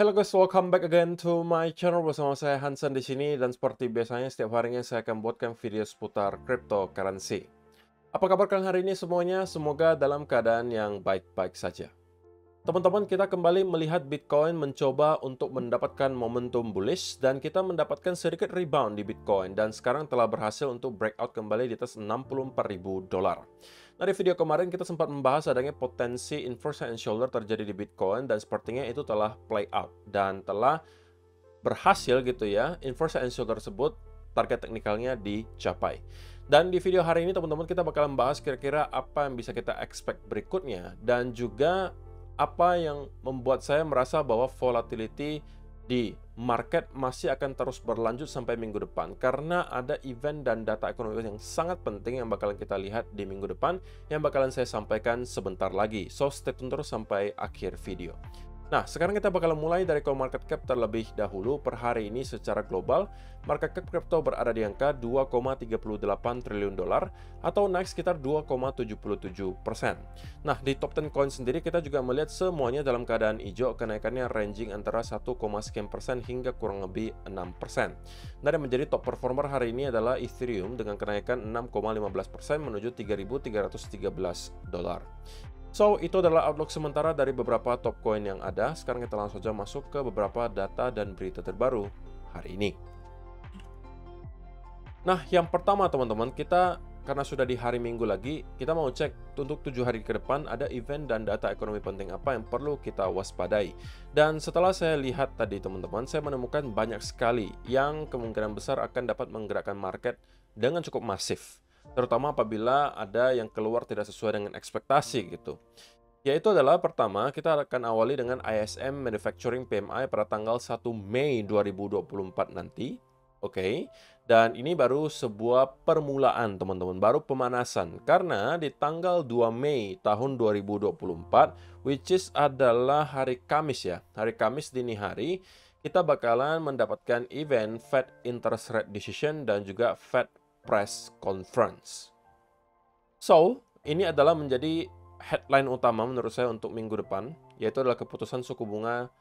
Hello guys, welcome back again to my channel bersama saya Hansen di sini dan seperti biasanya setiap harinya saya akan buatkan video seputar cryptocurrency. Apa kabar kalian hari ini semuanya? Semoga dalam keadaan yang baik-baik saja. Teman-teman, kita kembali melihat Bitcoin mencoba untuk mendapatkan momentum bullish dan kita mendapatkan sedikit rebound di Bitcoin dan sekarang telah berhasil untuk breakout kembali di atas $64.000. Nah, di video kemarin kita sempat membahas adanya potensi inverse and shoulder terjadi di Bitcoin dan sepertinya itu telah play out dan telah berhasil gitu ya, inverse and shoulder tersebut target teknikalnya dicapai. Dan di video hari ini teman-teman kita bakal membahas kira-kira apa yang bisa kita expect berikutnya dan juga apa yang membuat saya merasa bahwa volatility di market masih akan terus berlanjut sampai minggu depan karena ada event dan data ekonomi yang sangat penting yang bakalan kita lihat di minggu depan yang bakalan saya sampaikan sebentar lagi. So stay tune terus sampai akhir video. Nah, sekarang kita bakal mulai dari CoinMarketCap terlebih dahulu. Per hari ini secara global, market cap crypto berada di angka 2,38 triliun dolar atau naik sekitar 2,77%. Nah, di top 10 coin sendiri kita juga melihat semuanya dalam keadaan hijau, kenaikannya ranging antara 1, sekian persen hingga kurang lebih 6%. Nah, yang menjadi top performer hari ini adalah Ethereum dengan kenaikan 6,15% menuju 3.313 dolar. So, itu adalah outlook sementara dari beberapa top coin yang ada. Sekarang kita langsung saja masuk ke beberapa data dan berita terbaru hari ini. Nah, yang pertama teman-teman, kita karena sudah di hari Minggu lagi, kita mau cek untuk 7 hari ke depan ada event dan data ekonomi penting apa yang perlu kita waspadai. Dan setelah saya lihat tadi teman-teman, saya menemukan banyak sekali yang kemungkinan besar akan dapat menggerakkan market dengan cukup masif. Terutama apabila ada yang keluar tidak sesuai dengan ekspektasi gitu. Yaitu adalah pertama, kita akan awali dengan ISM Manufacturing PMI pada tanggal 1 Mei 2024 nanti. Oke. Dan ini baru sebuah permulaan teman-teman, baru pemanasan. Karena di tanggal 2 Mei tahun 2024, which is adalah hari Kamis ya. Hari Kamis dini hari, kita bakalan mendapatkan event Fed Interest Rate Decision dan juga Fed Press Conference. So, ini adalah menjadi headline utama menurut saya untuk minggu depan, yaitu adalah keputusan suku bunga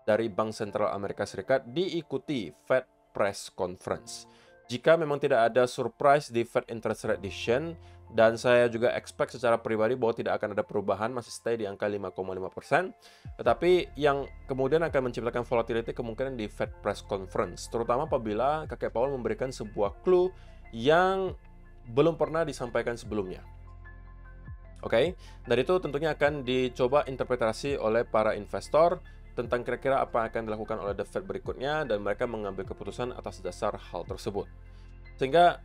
dari Bank Sentral Amerika Serikat diikuti Fed Press Conference. Jika memang tidak ada surprise di Fed Interest Rate Decision, dan saya juga expect secara pribadi bahwa tidak akan ada perubahan, masih stay di angka 5,5%. Tetapi yang kemudian akan menciptakan volatility kemungkinan di Fed Press Conference, terutama apabila kakek Powell memberikan sebuah clue yang belum pernah disampaikan sebelumnya. Oke, dan itu tentunya akan dicoba interpretasi oleh para investor tentang kira-kira apa yang akan dilakukan oleh The Fed berikutnya dan mereka mengambil keputusan atas dasar hal tersebut. Sehingga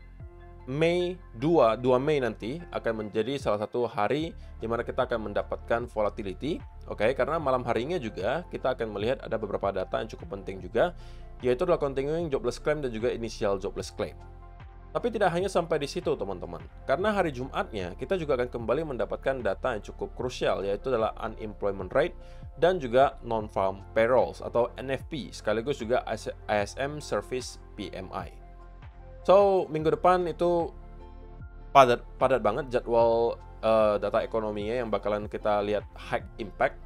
Mei 2 Mei nanti akan menjadi salah satu hari di mana kita akan mendapatkan volatility. Oke, karena malam harinya juga kita akan melihat ada beberapa data yang cukup penting juga, yaitu adalah continuing jobless claim dan juga initial jobless claim. Tapi tidak hanya sampai di situ teman-teman, karena hari Jumatnya kita juga akan kembali mendapatkan data yang cukup krusial, yaitu adalah unemployment rate dan juga non-farm payrolls atau NFP, sekaligus juga ISM Service PMI. So, minggu depan itu padat banget jadwal data ekonominya yang bakalan kita lihat high impact.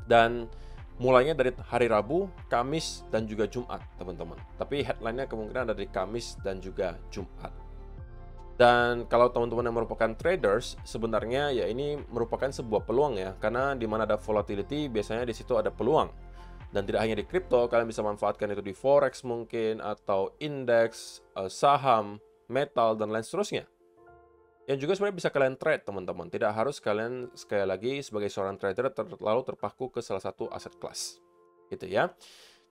Dan mulainya dari hari Rabu, Kamis, dan juga Jumat, teman-teman. Tapi headline-nya kemungkinan ada di Kamis dan juga Jumat. Dan kalau teman-teman yang merupakan traders, sebenarnya ya ini merupakan sebuah peluang ya. Karena di mana ada volatility, biasanya di situ ada peluang. Dan tidak hanya di kripto, kalian bisa manfaatkan itu di forex mungkin, atau indeks, saham, metal, dan lain seterusnya. Yang juga sebenarnya bisa kalian trade teman-teman. Tidak harus kalian sekali lagi sebagai seorang trader terlalu terpaku ke salah satu aset kelas. Gitu ya.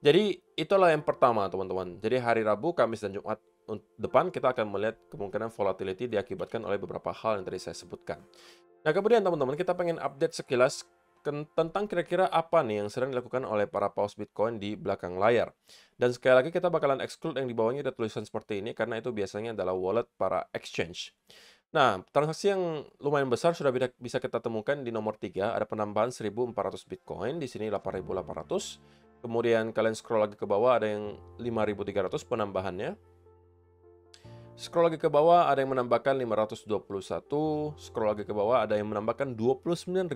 Jadi itulah yang pertama teman-teman. Jadi hari Rabu, Kamis, dan Jumat depan kita akan melihat kemungkinan volatility diakibatkan oleh beberapa hal yang tadi saya sebutkan. Nah kemudian teman-teman kita pengen update sekilas tentang kira-kira apa nih yang sedang dilakukan oleh para paus Bitcoin di belakang layar. Dan sekali lagi kita bakalan exclude yang di bawahnya ada tulisan seperti ini karena itu biasanya adalah wallet para exchange. Nah, transaksi yang lumayan besar sudah bisa kita temukan di nomor 3, ada penambahan 1.400 Bitcoin, di sini 8.800. Kemudian kalian scroll lagi ke bawah, ada yang 5.300 penambahannya. Scroll lagi ke bawah ada yang menambahkan 521, scroll lagi ke bawah ada yang menambahkan 29.800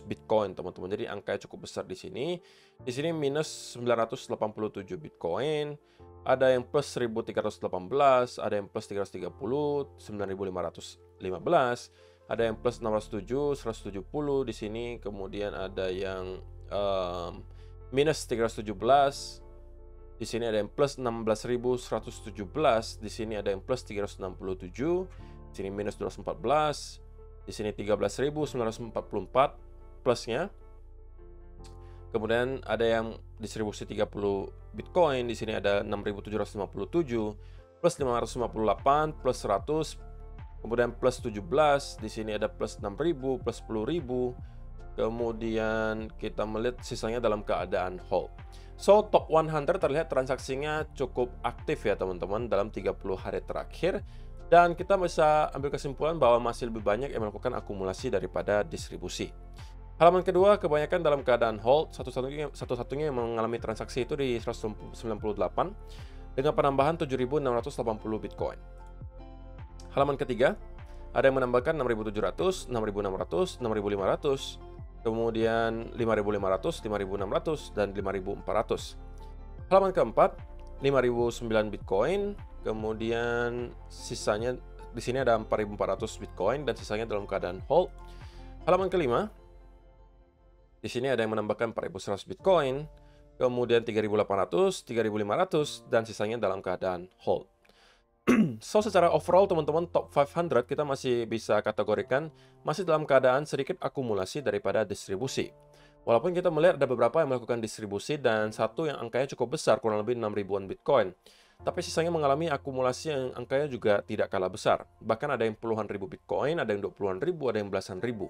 Bitcoin, teman-teman. Jadi angkanya cukup besar di sini. Di sini minus 987 Bitcoin, ada yang plus 1318, ada yang plus 330, 9515, ada yang plus 607, 170 di sini, kemudian ada yang minus 317. Di sini ada yang plus 16.117, di sini ada yang plus 367, di sini minus 214, di sini 13.944 plusnya. Kemudian ada yang distribusi 30 Bitcoin, di sini ada 6.757, plus 558, plus 100, kemudian plus 17, di sini ada plus 6.000, plus 10.000. Kemudian kita melihat sisanya dalam keadaan hold. So, top 100 terlihat transaksinya cukup aktif ya teman-teman dalam 30 hari terakhir. Dan kita bisa ambil kesimpulan bahwa masih lebih banyak yang melakukan akumulasi daripada distribusi. Halaman kedua, kebanyakan dalam keadaan hold, satu-satunya yang mengalami transaksi itu di 198 dengan penambahan 7.680 Bitcoin. Halaman ketiga, ada yang menambahkan 6.700, 6.600, 6.500, kemudian 5.500, 5.600, dan 5.400. Halaman keempat, 5.009 Bitcoin, kemudian sisanya di sini ada 4.400 Bitcoin dan sisanya dalam keadaan hold. Halaman kelima, di sini ada yang menambahkan 4.100 Bitcoin, kemudian 3.800, 3.500, dan sisanya dalam keadaan hold. So, secara overall teman-teman, top 500 kita masih bisa kategorikan masih dalam keadaan sedikit akumulasi daripada distribusi. Walaupun kita melihat ada beberapa yang melakukan distribusi dan satu yang angkanya cukup besar, kurang lebih 6 ribuan Bitcoin. Tapi sisanya mengalami akumulasi yang angkanya juga tidak kalah besar. Bahkan ada yang puluhan ribu Bitcoin, ada yang 20-an ribu, ada yang belasan ribu.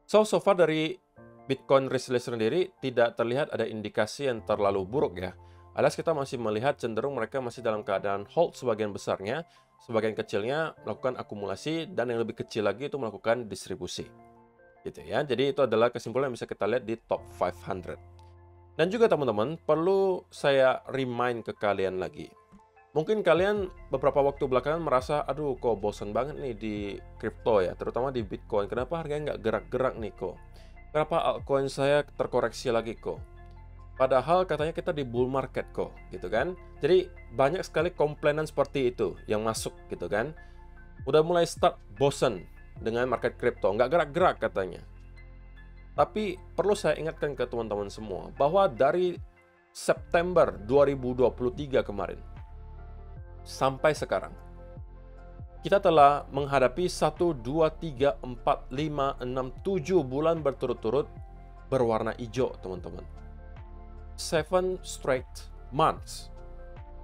So far dari Bitcoin resilience sendiri tidak terlihat ada indikasi yang terlalu buruk ya. Alias kita masih melihat cenderung mereka masih dalam keadaan hold sebagian besarnya, sebagian kecilnya melakukan akumulasi, dan yang lebih kecil lagi itu melakukan distribusi. Gitu ya. Jadi itu adalah kesimpulan yang bisa kita lihat di top 500. Dan juga teman-teman, perlu saya remind ke kalian lagi. Mungkin kalian beberapa waktu belakangan merasa, aduh kok bosan banget nih di kripto ya, terutama di Bitcoin. Kenapa harganya nggak gerak-gerak nih kok? Kenapa altcoin saya terkoreksi lagi kok? Padahal katanya kita di bull market kok, gitu kan? Jadi banyak sekali komplainan seperti itu yang masuk, gitu kan? Udah mulai start bosen dengan market crypto, nggak gerak-gerak katanya. Tapi perlu saya ingatkan ke teman-teman semua bahwa dari September 2023 kemarin sampai sekarang, kita telah menghadapi 1, 2, 3, 4, 5, 6, 7 bulan berturut-turut berwarna hijau, teman-teman. 7 straight months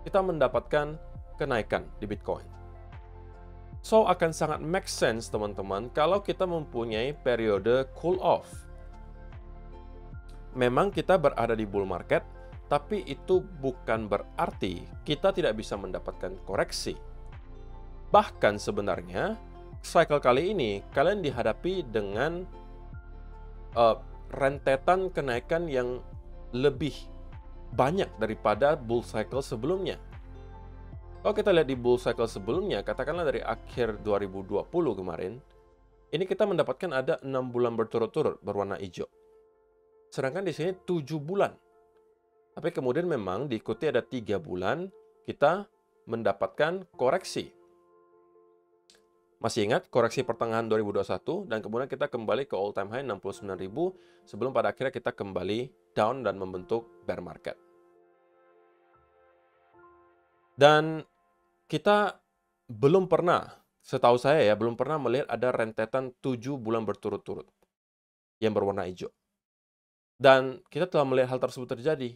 kita mendapatkan kenaikan di Bitcoin. So, akan sangat make sense teman-teman kalau kita mempunyai periode cool off. Memang kita berada di bull market, tapi itu bukan berarti kita tidak bisa mendapatkan koreksi. Bahkan sebenarnya cycle kali ini kalian dihadapi dengan rentetan kenaikan yang lebih banyak daripada bull cycle sebelumnya. Kalau kita lihat di bull cycle sebelumnya, katakanlah dari akhir 2020 kemarin, ini kita mendapatkan ada 6 bulan berturut-turut berwarna hijau. Sedangkan di sini 7 bulan. Tapi kemudian memang diikuti ada 3 bulan kita mendapatkan koreksi. Masih ingat koreksi pertengahan 2021 dan kemudian kita kembali ke all time high 69.000 sebelum pada akhirnya kita kembali down dan membentuk bear market. Dan kita belum pernah, setahu saya ya, belum pernah melihat ada rentetan 7 bulan berturut-turut yang berwarna hijau. Dan kita telah melihat hal tersebut terjadi.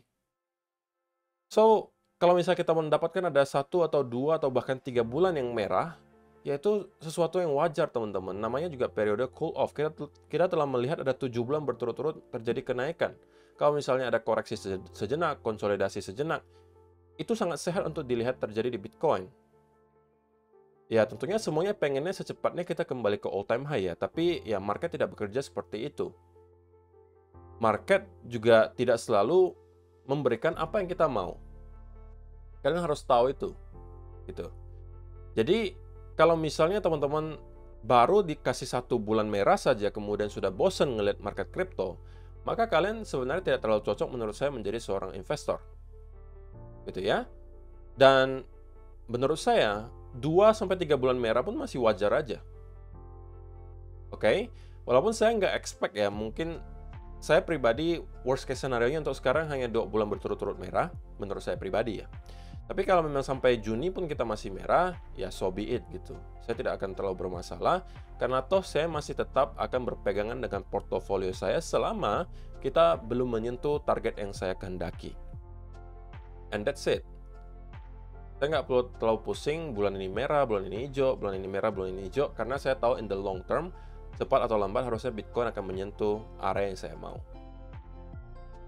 So, kalau misalnya kita mendapatkan ada 1 atau 2 atau bahkan 3 bulan yang merah, yaitu sesuatu yang wajar teman-teman. Namanya juga periode cool off. Kita telah melihat ada 7 bulan berturut-turut terjadi kenaikan. Kalau misalnya ada koreksi sejenak, konsolidasi sejenak, itu sangat sehat untuk dilihat terjadi di Bitcoin. Ya tentunya semuanya pengennya secepatnya kita kembali ke all time high ya. Tapi ya market tidak bekerja seperti itu. Market juga tidak selalu memberikan apa yang kita mau. Kalian harus tahu itu. gitu. Jadi kalau misalnya teman-teman baru dikasih 1 bulan merah saja kemudian sudah bosan ngelihat market kripto, maka kalian sebenarnya tidak terlalu cocok menurut saya menjadi seorang investor. Gitu ya. Dan menurut saya 2 sampai 3 bulan merah pun masih wajar aja. Oke? Walaupun saya nggak expect ya, mungkin saya pribadi worst case scenario-nya untuk sekarang hanya 2 bulan berturut-turut merah, menurut saya pribadi ya. Tapi kalau memang sampai Juni pun kita masih merah, ya so be it gitu. Saya tidak akan terlalu bermasalah, karena toh saya masih tetap akan berpegangan dengan portofolio saya selama kita belum menyentuh target yang saya kehendaki. And that's it. Saya nggak perlu terlalu pusing, bulan ini merah, bulan ini hijau, bulan ini merah, bulan ini hijau, karena saya tahu in the long term, cepat atau lambat harusnya Bitcoin akan menyentuh area yang saya mau.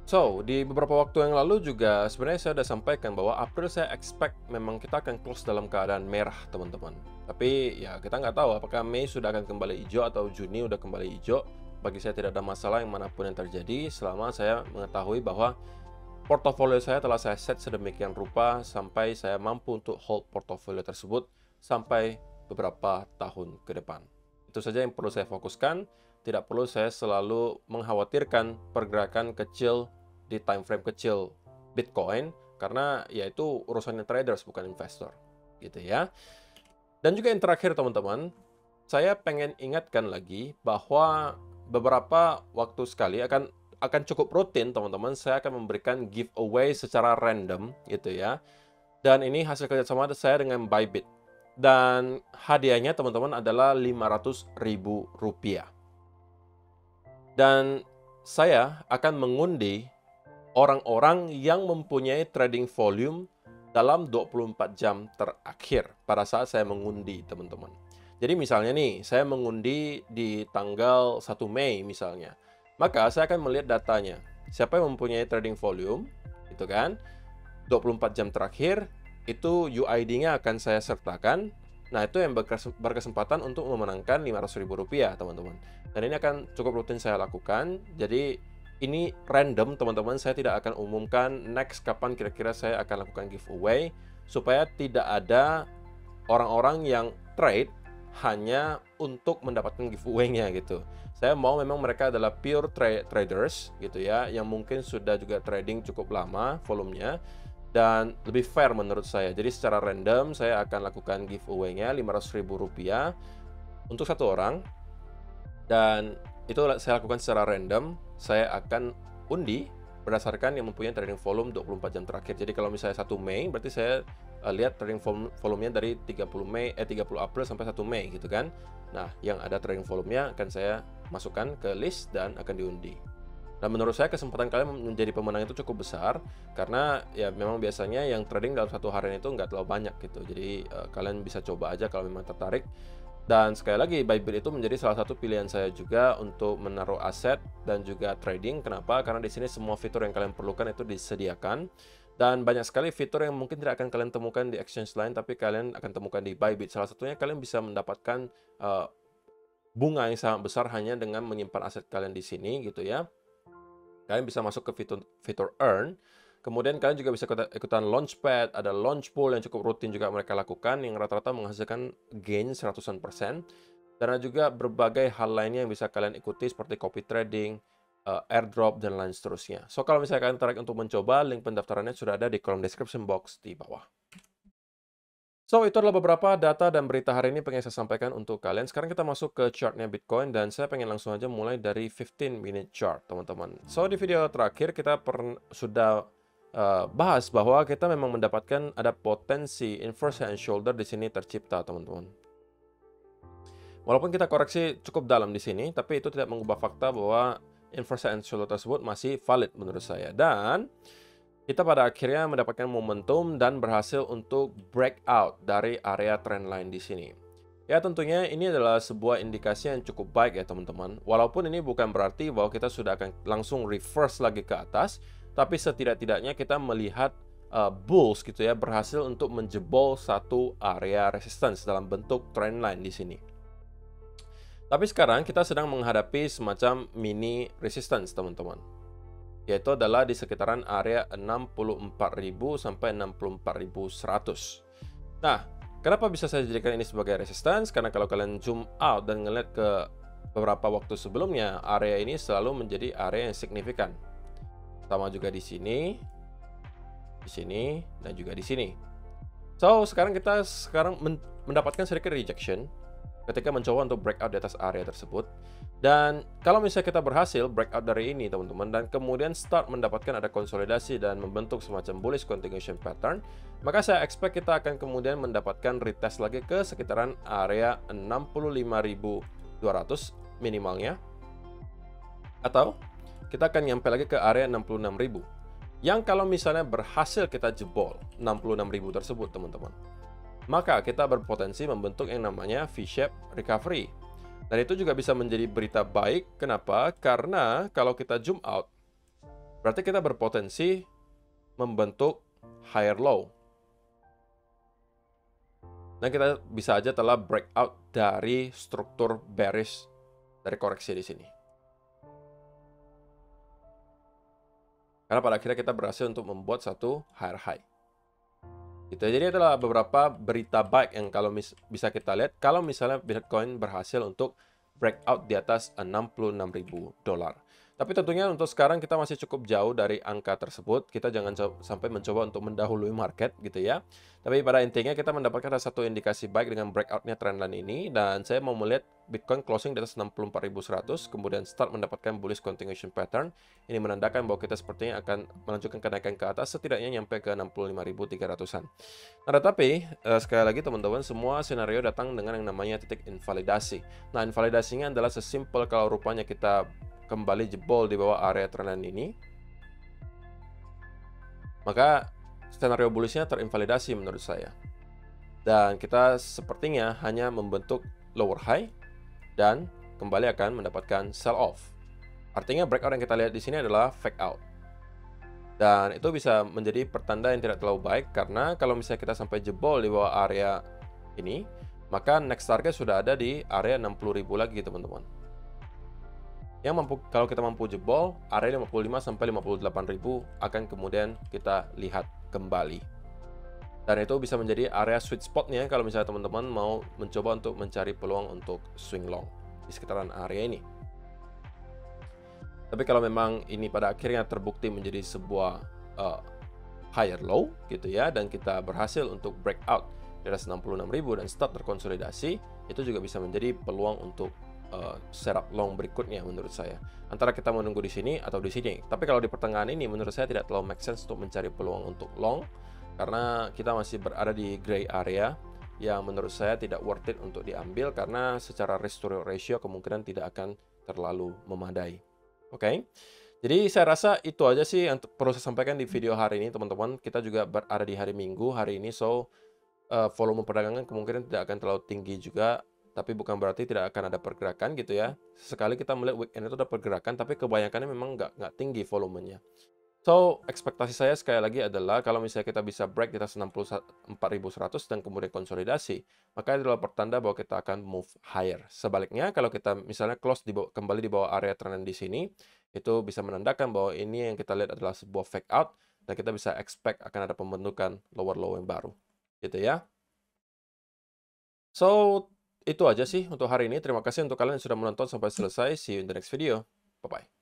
So, di beberapa waktu yang lalu juga sebenarnya saya sudah sampaikan bahwa April saya expect memang kita akan close dalam keadaan merah, teman-teman. Tapi ya kita nggak tahu apakah Mei sudah akan kembali hijau atau Juni udah kembali hijau. Bagi saya tidak ada masalah yang manapun yang terjadi selama saya mengetahui bahwa portofolio saya telah saya set sedemikian rupa sampai saya mampu untuk hold portofolio tersebut sampai beberapa tahun ke depan. Itu saja yang perlu saya fokuskan. Tidak perlu saya selalu mengkhawatirkan pergerakan kecil di time frame kecil Bitcoin, karena ya itu urusannya traders bukan investor, gitu ya. Dan juga yang terakhir teman-teman, saya pengen ingatkan lagi bahwa beberapa waktu sekali akan cukup rutin teman-teman, saya akan memberikan giveaway secara random gitu ya. Dan ini hasil kerjasama saya dengan Bybit. Dan hadiahnya teman-teman adalah Rp500.000. Dan saya akan mengundi orang-orang yang mempunyai trading volume dalam 24 jam terakhir pada saat saya mengundi, teman-teman. Jadi misalnya nih, saya mengundi di tanggal 1 Mei misalnya. Maka saya akan melihat datanya. Siapa yang mempunyai trading volume, itu kan, 24 jam terakhir, itu UID-nya akan saya sertakan. Nah, itu yang berkesempatan untuk memenangkan Rp500.000, teman-teman. Dan ini akan cukup rutin saya lakukan. Jadi, ini random, teman-teman. Saya tidak akan umumkan next kapan kira-kira saya akan lakukan giveaway, supaya tidak ada orang-orang yang trade hanya untuk mendapatkan giveaway-nya gitu. Saya mau memang mereka adalah pure traders gitu ya, yang mungkin sudah juga trading cukup lama volumenya, dan lebih fair menurut saya. Jadi secara random saya akan lakukan giveaway-nya Rp500.000 untuk satu orang. Dan itu saya lakukan secara random. Saya akan undi berdasarkan yang mempunyai trading volume 24 jam terakhir. Jadi kalau misalnya 1 Mei, berarti saya lihat trading volumenya dari 30 April sampai 1 Mei gitu kan. Nah, yang ada trading volumenya akan saya masukkan ke list dan akan diundi. Nah, menurut saya kesempatan kalian menjadi pemenang itu cukup besar, karena ya memang biasanya yang trading dalam satu harian itu nggak terlalu banyak gitu. Jadi kalian bisa coba aja kalau memang tertarik. Dan sekali lagi, Bybit itu menjadi salah satu pilihan saya juga untuk menaruh aset dan juga trading. Kenapa? Karena di sini semua fitur yang kalian perlukan itu disediakan. Dan banyak sekali fitur yang mungkin tidak akan kalian temukan di exchange lain, tapi kalian akan temukan di Bybit. Salah satunya kalian bisa mendapatkan bunga yang sangat besar hanya dengan menyimpan aset kalian di sini gitu ya. Kalian bisa masuk ke fitur Earn. Kemudian kalian juga bisa ikutan Launchpad, ada Launch Pool yang cukup rutin juga mereka lakukan, yang rata-rata menghasilkan gain 100%. Dan ada juga berbagai hal lainnya yang bisa kalian ikuti seperti copy trading, airdrop, dan lain seterusnya. So, kalau misalnya kalian tertarik untuk mencoba, link pendaftarannya sudah ada di kolom description box di bawah. So, itu adalah beberapa data dan berita hari ini pengen saya sampaikan untuk kalian. Sekarang kita masuk ke chartnya Bitcoin, dan saya pengen langsung aja mulai dari 15-minute chart, teman-teman. So, di video terakhir kita sudah bahas bahwa kita memang mendapatkan ada potensi inverse head and shoulder di sini tercipta, teman-teman. Walaupun kita koreksi cukup dalam di sini, tapi itu tidak mengubah fakta bahwa inverse head and shoulder tersebut masih valid menurut saya. Dan kita pada akhirnya mendapatkan momentum dan berhasil untuk breakout dari area trendline di sini. Ya, tentunya ini adalah sebuah indikasi yang cukup baik ya, teman-teman. Walaupun ini bukan berarti bahwa kita sudah akan langsung reverse lagi ke atas, tapi setidak-tidaknya kita melihat bulls gitu ya, berhasil untuk menjebol satu area resistance dalam bentuk trendline di sini. Tapi sekarang kita sedang menghadapi semacam mini resistance, teman-teman. Yaitu adalah di sekitaran area 64.000 sampai 64.100. Nah, kenapa bisa saya jadikan ini sebagai resistance? Karena kalau kalian zoom out dan ngeliat ke beberapa waktu sebelumnya, area ini selalu menjadi area yang signifikan. Sama juga di sini, dan juga di sini. So, sekarang kita mendapatkan sedikit rejection ketika mencoba untuk breakout di atas area tersebut. Dan kalau misalnya kita berhasil breakout dari ini, teman-teman, dan kemudian start mendapatkan ada konsolidasi dan membentuk semacam bullish continuation pattern, maka saya expect kita akan kemudian mendapatkan retest lagi ke sekitaran area 65.200 minimalnya, atau kita akan nyampe lagi ke area 66.000. Yang kalau misalnya berhasil kita jebol 66.000 tersebut, teman-teman, maka kita berpotensi membentuk yang namanya V-shape recovery. Dan itu juga bisa menjadi berita baik. Kenapa? Karena kalau kita zoom out, berarti kita berpotensi membentuk higher low. Dan kita bisa aja telah breakout dari struktur bearish dari koreksi di sini. Karena pada akhirnya kita berhasil untuk membuat satu higher high. Gitu. Jadi adalah beberapa berita baik yang kalau bisa kita lihat kalau misalnya Bitcoin berhasil untuk breakout di atas $66.000. Tapi tentunya untuk sekarang kita masih cukup jauh dari angka tersebut. Kita jangan sampai mencoba untuk mendahului market gitu ya. Tapi pada intinya kita mendapatkan satu indikasi baik dengan breakoutnya trendline ini. Dan saya mau melihat Bitcoin closing di atas 64.100. Kemudian start mendapatkan bullish continuation pattern. Ini menandakan bahwa kita sepertinya akan melanjutkan kenaikan ke atas. Setidaknya nyampe ke 65.300-an. Nah tetapi sekali lagi teman-teman, semua skenario datang dengan yang namanya titik invalidasi. Nah invalidasinya adalah sesimpel kalau rupanya kita kembali jebol di bawah area trendline ini, maka skenario bullishnya terinvalidasi menurut saya. Dan kita sepertinya hanya membentuk lower high dan kembali akan mendapatkan sell off. Artinya breakout yang kita lihat di sini adalah fake out. Dan itu bisa menjadi pertanda yang tidak terlalu baik karena kalau misalnya kita sampai jebol di bawah area ini, maka next target sudah ada di area 60.000 lagi teman-teman. Kalau kita mampu jebol, area 55 sampai 58.000 akan kemudian kita lihat kembali. Dan itu bisa menjadi area sweet spotnya kalau misalnya teman-teman mau mencoba untuk mencari peluang untuk swing long di sekitaran area ini. Tapi kalau memang ini pada akhirnya terbukti menjadi sebuah higher low gitu ya, dan kita berhasil untuk breakout di atas 66.000 dan start terkonsolidasi, itu juga bisa menjadi peluang untuk setup long berikutnya menurut saya. Antara kita menunggu di sini atau di sini. Tapi kalau di pertengahan ini menurut saya tidak terlalu make sense untuk mencari peluang untuk long karena kita masih berada di gray area yang menurut saya tidak worth it untuk diambil karena secara risk to ratio kemungkinan tidak akan terlalu memadai. Oke. Jadi saya rasa itu aja sih yang perlu saya sampaikan di video hari ini teman-teman. Kita juga berada di hari Minggu hari ini, so volume perdagangan kemungkinan tidak akan terlalu tinggi juga. Tapi bukan berarti tidak akan ada pergerakan gitu ya. Sekali kita melihat weekend itu ada pergerakan, tapi kebanyakannya memang nggak tinggi volumenya. So, ekspektasi saya sekali lagi adalah kalau misalnya kita bisa break di atas 64.100 dan kemudian konsolidasi, maka itu adalah pertanda bahwa kita akan move higher. Sebaliknya, kalau kita misalnya close kembali di bawah area trend di sini, itu bisa menandakan bahwa ini yang kita lihat adalah sebuah fake out, dan kita bisa expect akan ada pembentukan lower low yang baru. Gitu ya. So, itu aja sih untuk hari ini. Terima kasih untuk kalian yang sudah menonton sampai selesai. See you in the next video. Bye-bye.